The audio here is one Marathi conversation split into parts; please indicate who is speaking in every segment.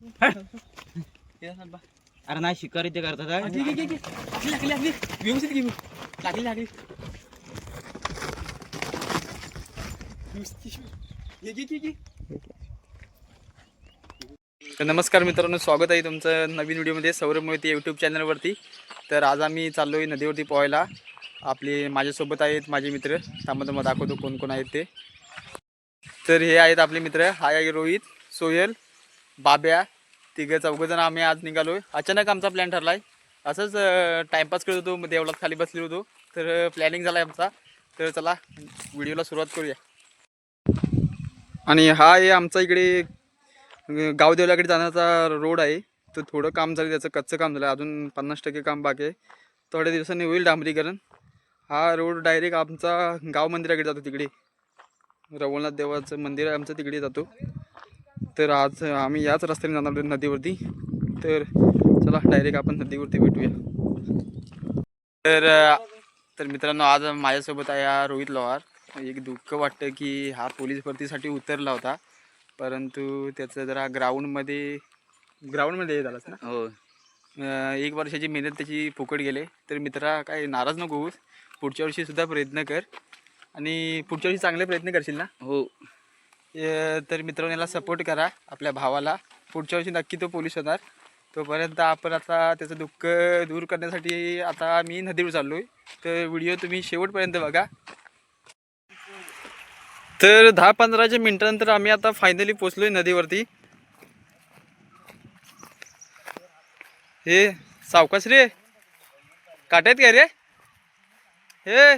Speaker 1: अरे नाही शिकारी ते करतात
Speaker 2: व्यवस्थित घे लागली तर नमस्कार मित्रांनो, स्वागत आहे तुमचं नवीन व्हिडिओमध्ये सौरभ मोहिते यूट्यूब चॅनलवरती. तर आज आम्ही चाललो आहे नदीवरती पोहायला. आपले माझ्यासोबत आहेत माझे मित्र. थांबा दाखवतो कोण कोण आहेत ते. तर हे आहेत आपले मित्र. हा आहे रोहित, सोहेल, बाब्या. तिघं चौघंजण आम्ही आज निघालो आहे. अचानक आमचा प्लॅन ठरला आहे. असंच टाईमपास करत होतो, देवळात खाली बसलेलो होतो. तर प्लॅनिंग झाला आहे आमचा. तर चला व्हिडिओला सुरुवात करूया. आणि हा आहे आमचा इकडे गावदेवलाकडे जाण्याचा रोड आहे. तर थोडं काम झालं, त्याचं कच्चं काम झालं, अजून 50% काम बाकी आहे. थोड्या दिवसांनी होईल डांबरीकरण. हा रोड डायरेक्ट आमचा गाव मंदिराकडे जातो. तिकडे रवळनाथ देवाचं मंदिर आहे आमचं, तिकडे जातो. तर आज आम्ही याच रस्त्याने जाणार नदीवरती. तर चला डायरेक्ट आपण नदीवरती भेटूया. तर मित्रांनो, आज माझ्यासोबत आहे हा रोहित लोहार. एक दुःख वाटतं की हा पोलीस भरतीसाठी उतरला होता, परंतु त्याचं जरा ग्राउंडमध्ये झालंच ना.
Speaker 1: हो.
Speaker 2: 1 वर्षाची मेहनत त्याची फुकट गेले. तर मित्रा, काय नाराज नको होऊस. पुढच्या वर्षी सुद्धा प्रयत्न कर आणि पुढच्या वर्षी चांगले प्रयत्न करशील ना.
Speaker 1: हो.
Speaker 2: तर मित्रांनो, याला सपोर्ट करा, आपल्या भावाला. पुढच्या वर्षी नक्की तो पोलीस होणार. तोपर्यंत आपण आता त्याचं दुःख दूर करण्यासाठी आता मी नदीवर चाललो आहे. तर व्हिडिओ तुम्ही शेवटपर्यंत बघा. तर 10-15 मिनिटांनंतर आम्ही आता फायनली पोचलो आहे नदीवरती. हे सावकाश रे, काट्यात काय रे हे.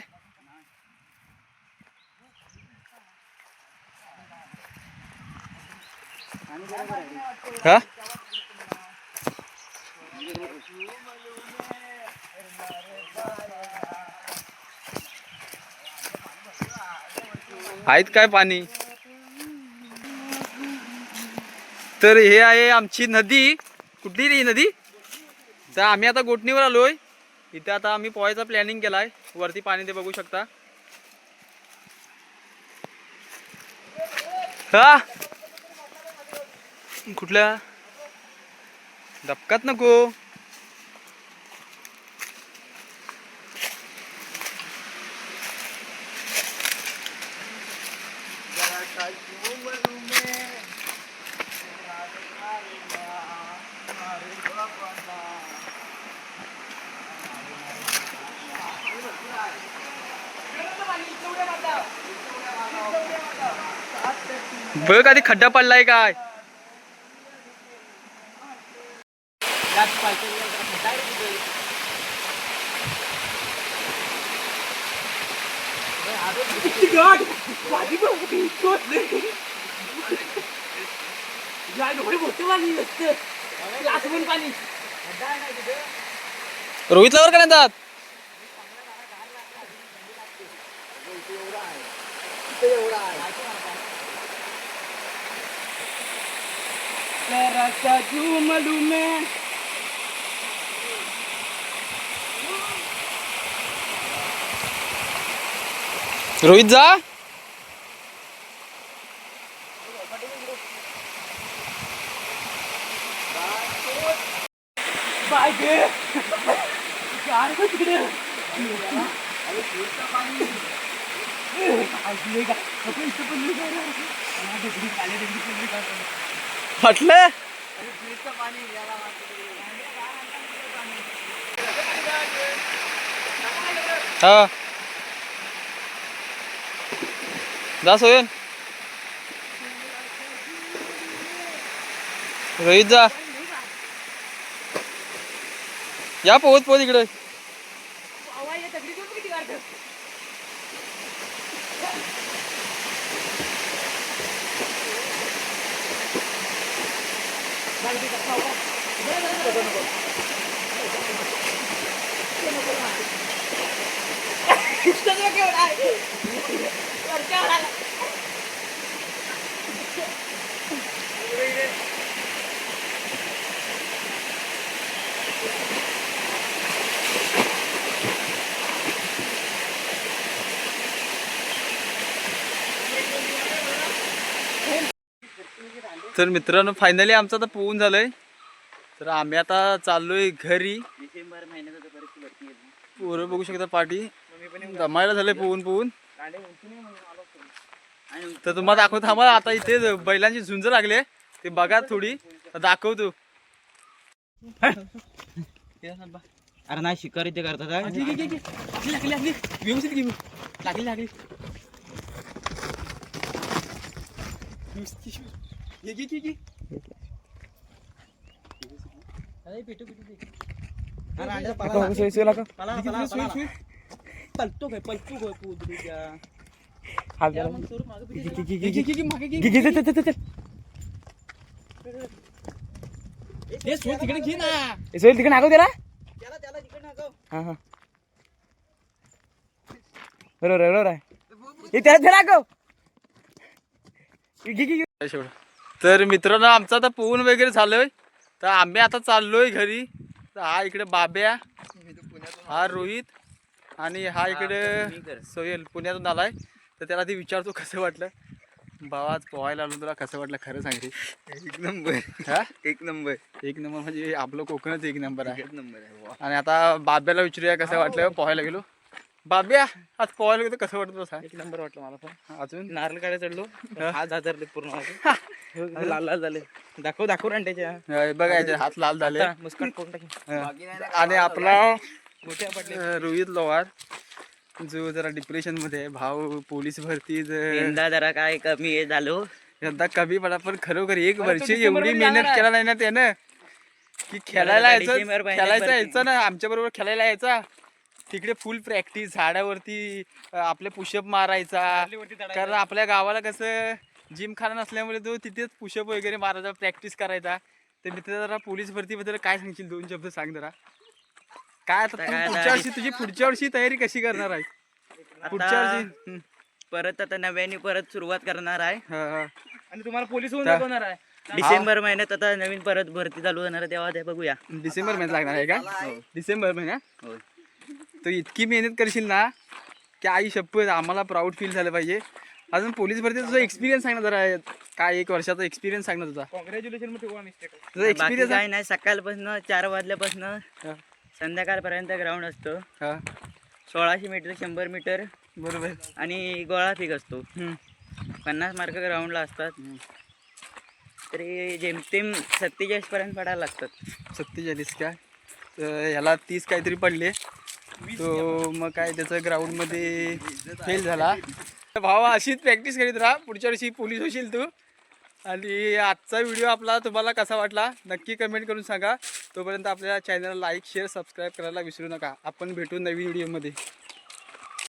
Speaker 2: हा, आहेत काय पाणी. तर हे आहे आमची नदी. कुठली रे नदी. तर आम्ही आता गोटणीवर आलोय. इथे आता आम्ही पोहायचा प्लॅनिंग केलाय. वरती पाणी ते बघू शकता. हा, कुठल्या धपकात नको. बघ आधी खड्डा पडलाय काय. रोहितला वर का नाही जात. रोहित जा. म्हटलं हा, जा सोयन. रोहित जा. या पोहत पोहत इकडे. तर मित्रांनो फायनली आमचं आता पोहून झालंय. तर आम्ही आता चाललोय घरी.
Speaker 1: डिसेंबर महिन्यात बरीचशी भरती आहे.
Speaker 2: पोरं बघू शकता पाठी दमायला झालंय पोहून पोहून. तर तुम्हाला दाखवतो थांबा. आता इथे बैलांची झुंज लागले ते बघा थोडी दाखवतो.
Speaker 1: अरे नाही शिकारी ते करतात हा.
Speaker 2: व्यवस्थित घेऊ लागली लागली.
Speaker 3: तिकडे नागव त्याला. हा हा बरोबर आहे बरोबर आहे. त्याला नागव.
Speaker 2: तर मित्रांनो आमचं आता पोहून वगैरे झालोय. तर आम्ही आता चाललोय घरी. तर हा इकडे बाब्या, हा रोहित आणि हा इकडे सोहेल पुण्यातून आलाय. तर त्याला ती विचारतो कसं वाटलं. भावा आज पोहायला आलो तुला कसं वाटलं खरं सांग रे.
Speaker 3: एक नंबर.
Speaker 2: हा
Speaker 3: एक नंबर.
Speaker 2: एक नंबर म्हणजे आपलं कोकणच एक नंबर आहे.
Speaker 3: एक नंबर आहे.
Speaker 2: आणि आता बाब्याला विचारूया कसं वाटलं पोहायला गेलो. बाब्या आज पोहायला गेलो कसं वाटतं तुला?
Speaker 1: एक नंबर वाटलं मला पण.
Speaker 2: अजून
Speaker 1: नारळ काढायला चढलो हात हातरले पूर्ण माझे. लाल लाल झाले. दाखव अंड्याच्या
Speaker 2: बघायचे हात लाल झाले.
Speaker 1: मुस्कान करून टाकी.
Speaker 2: आणि आपला
Speaker 1: मोठ्या पडले.
Speaker 2: रोहित लोहार जो जरा डिप्रेशन मध्ये आहे. भाऊ पोलीस भरती
Speaker 1: यंदा जरा काय कमी हे झालो.
Speaker 2: यंदा कमी पडा पण खरोखर एक वर्ष एवढी मेहनत केला नाही ना त्यानं की खेळायला यायचं ना आमच्या बरोबर खेळायला यायचा. तिकडे फुल प्रॅक्टिस झाडावरती आपले पुशअप मारायचा. कारण आपल्या गावाला कसं जिम खाना नसल्यामुळे तो तिथेच पुशअप वगैरे मारायचा प्रॅक्टिस करायचा. तर मी जरा पोलीस भरतीबद्दल काय सांगशील 2 शब्द सांग जरा. काय आता पुढच्या वर्षी तुझी पुढच्या वर्षी तयारी कशी करणार आहे? पुढच्या वर्षी
Speaker 1: परत आता नव्याने परत सुरुवात करणार आहे.
Speaker 2: आणि तुम्हाला पोलीस होऊन
Speaker 1: दाखवणार आहे. डिसेंबर महिन्यात आता नवीन परत भरती चालू होणार आहे. तेव्हा ते बघूया.
Speaker 2: डिसेंबर महिन्यात लागणार आहे का? डिसेंबर महिन्यात तर इतकी मेहनत करशील ना की आई शपथ आम्हाला प्राऊड फील झालं पाहिजे. अजून पोलीस भरती तुझा एक्सपिरियन्स सांग ना जरा. काय 1 वर्षाचा एक्सपिरियन्स सांग ना तुझा.
Speaker 1: कॉंग्रॅच्युलेशन
Speaker 2: तुझा एक्सपिरियन्स
Speaker 1: काय नाही. सकाळपासून 4 वाजल्यापासून संध्याकाळपर्यंत ग्राउंड असतो. 1600 मीटर 100 मीटर
Speaker 2: बरोबर.
Speaker 1: आणि गोळा फेक असतो. 50 मार्क ग्राउंडला असतात. तरी जेमतेम 47 पर्यंत पडायला लागतात.
Speaker 2: 47 का? ह्याला 30 काहीतरी पडले. तो मग काय त्याचं ग्राउंडमध्ये फेल झाला. भावा अशीच प्रॅक्टिस करीत राहा. पुढच्या वर्षी पोलीस होशील तू. आणि आजचा व्हिडिओ आपला तुम्हाला कसा वाटला नक्की कमेंट करून सांगा. तोपर्यंत आपल्या चॅनलला लाईक शेअर सबस्क्राईब करायला विसरू नका. आपण भेटू नवीन व्हिडिओमध्ये.